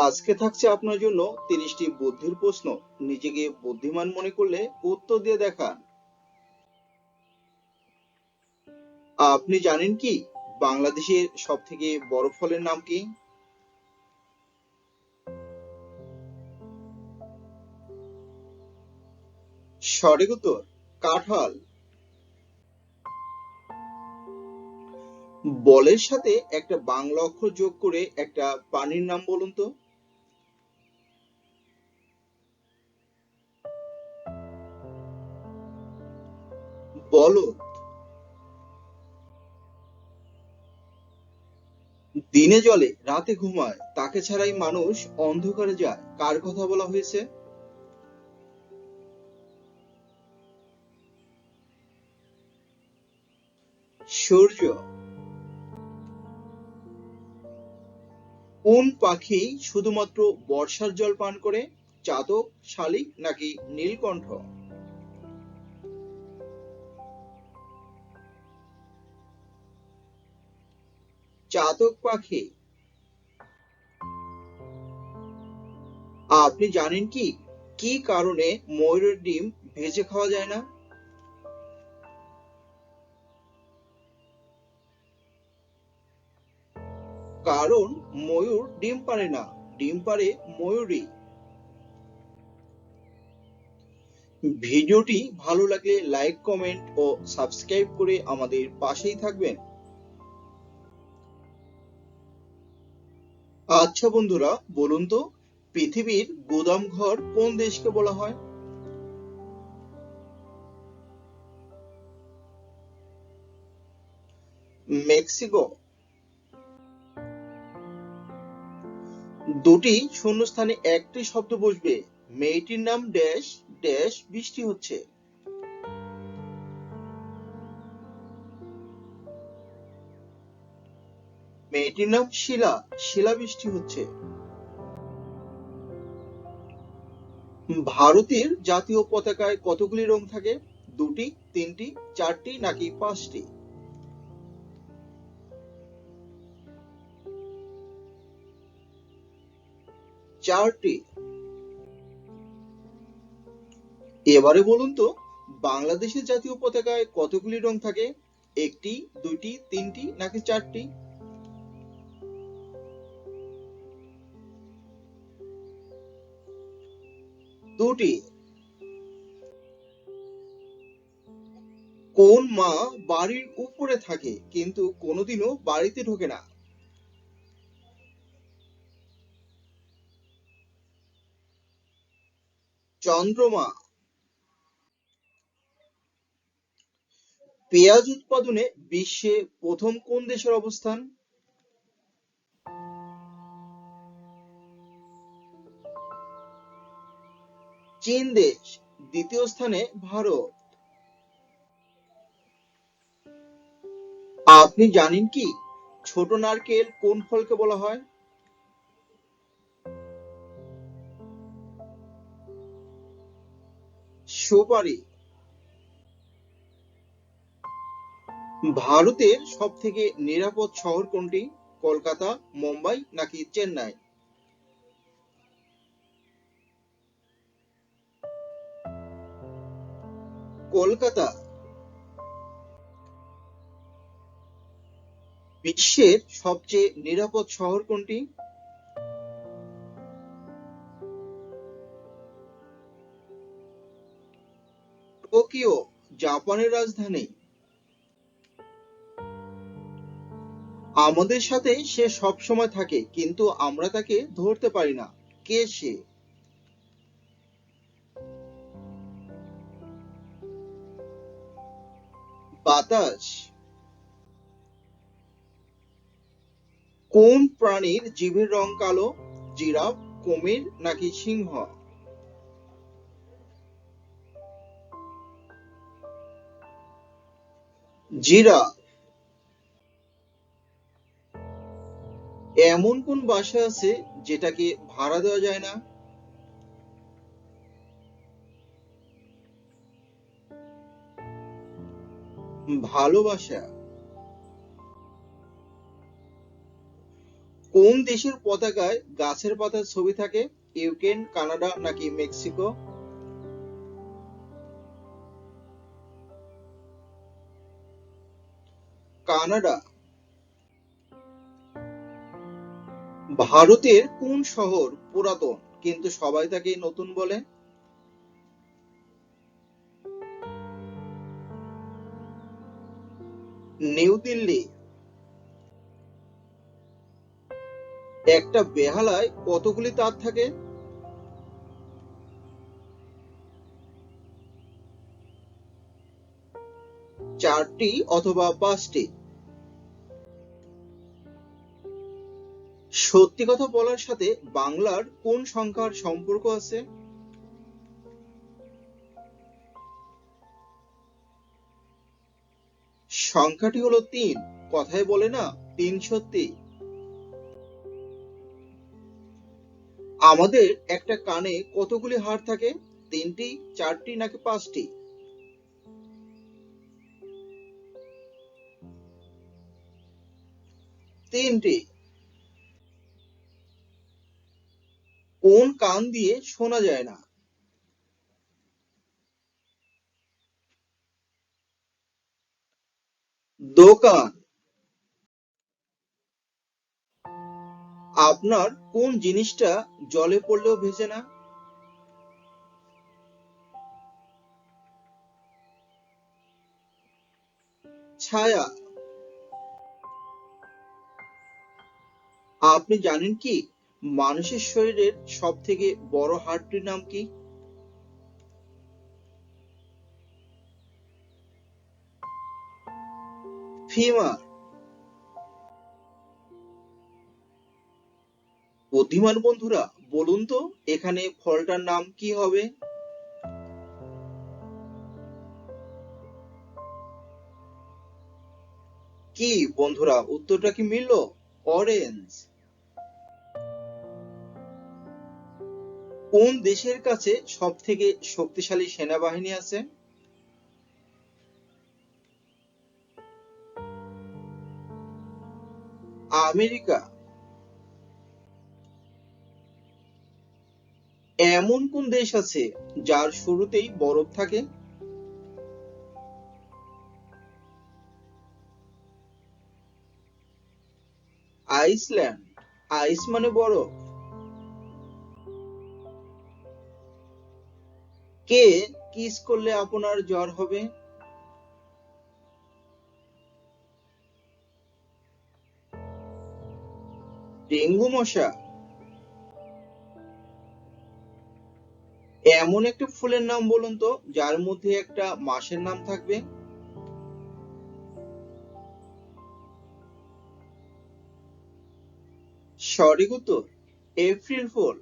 আজকে থাকছে আপনার জন্য 30টি বুদ্ধির প্রশ্ন। নিজেকে বুদ্ধিমান মনে করলে উত্তর দিয়ে দেখান। আপনি জানেন কি বাংলাদেশের সব থেকে বড় ফলের নাম কি? সঠিক উত্তর কাঁঠাল। বলের সাথে একটা বাংলা অক্ষর যোগ করে একটা প্রাণীর নাম বলুন তো। বলদ। দিনে জ্বলে রাতে ঘুমায়, তাকে ছাড়াই মানুষ অন্ধকারে যায়, কার কথা বলা হয়েছে? সূর্য। কোন পাখি শুধুমাত্র বর্ষার জল পান করে? চাতক, শালিক নাকি নীলকণ্ঠ? চাতক পাখি। আপনি জানেন কি কি কারণে ময়ূরের ডিম ভেজে খাওয়া যায় না? কারণ ময়ূর ডিম পারে না, ডিম পারে ময়ূরী। ভিডিওটি ভালো লাগলে লাইক, কমেন্ট ও সাবস্ক্রাইব করে আমাদের পাশেই থাকবেন। আচ্ছা বন্ধুরা, বলুন তো পৃথিবীর গুদাম ঘর কোন দেশকে বলা হয়? মেক্সিকো। দুটি শূন্যস্থানে একটি শব্দ বসবে। মেয়েটির নাম ড্যাশ ড্যাশ বৃষ্টি হচ্ছে। মেয়েটির নাম শিলা, শিলা বৃষ্টি হচ্ছে। ভারতের জাতীয় পতাকায় কতগুলি রং থাকে? দুটি, তিনটি, চারটি নাকি পাঁচটি? চারটি। এবারে বলুন তো বাংলাদেশের জাতীয় পতাকায় কতগুলি রং থাকে? একটি, দুইটি, তিনটি নাকি চারটি? দুটি। কোন মা বাড়ির উপরে থাকে কিন্তু কোনোদিনও বাড়িতে ঢোকে না? চন্দ্রমা। পেঁয়াজ উৎপাদনে বিশ্বে প্রথম কোন দেশের অবস্থান? চীন দেশ। দ্বিতীয় স্থানে ভারত। আপনি জানেন কি ছোট নারকেল কোন ফলকে বলা হয়? সুপারি। ভারতের সব থেকে নিরাপদ শহর কোনটি? কলকাতা, মুম্বাই নাকি চেন্নাই? কলকাতা। বিশ্বের সবচেয়ে নিরাপদ শহর কোনটি? টোকিও, জাপানের রাজধানী। আমাদের সাথে সে সব সময় থাকে কিন্তু আমরা তাকে ধরতে পারি না, কে সে? বাতাস। কোন প্রাণীর জিভের রং কালো? জিরাফ, কুমির নাকি সিংহ? জিরাফ। এমন কোন বাসা আছে যেটাকে ভাড়া দেওয়া যায় না? ভালোবাসা। কোন দেশের পতাকায় গাছের পাতার ছবি থাকে? ইউক্রেন, কানাডা নাকি মেক্সিকো? কানাডা। ভারতের কোন শহর পুরাতন কিন্তু সবাই তাকে নতুন বলে? নিউ দিল্লি। একটা বেহালায় কতগুলি তার থাকে? 4টি অথবা 5টি? সত্যি কথা বলার সাথে বাংলার কোন সংখ্যার সম্পর্ক আছে? সংখ্যাটি হলো 3। কথায় বলে না, 3 সত্যি। আমাদের একটা কানে কতগুলি হাড় থাকে? 3টি, 4টি নাকি 5টি? 3টি। কোন কান দিয়ে শোনা যায় না? দোকান। আপনার কোন জিনিসটা জলে পড়লেও ভেসে না? ছায়া। আপনি জানেন কি মানুষের শরীরের সব থেকে বড় হাড়টির নাম কি? ফিমার। বুদ্ধিমান বন্ধুরা, বলুন তো এখানে ফলটার নাম কি হবে? কি বন্ধুরা, উত্তরটা কি মিলল? অরেঞ্জ। কোন দেশের কাছে সব থেকে শক্তিশালী সেনাবাহিনী আছে? আমেরিকা। এমন কোন দেশ আছে যার শুরুতেই বরফ থাকে? আইসল্যান্ড। আইস মানে বরফ। কে কিস করলে আপনার জ্বর হবে? ডেঙ্গু মশা। এমন একটা ফুলের নাম বলুন তো যার মধ্যে একটা মাসের নাম থাকবে? সঠিক উত্তর এপ্রিল ফুল।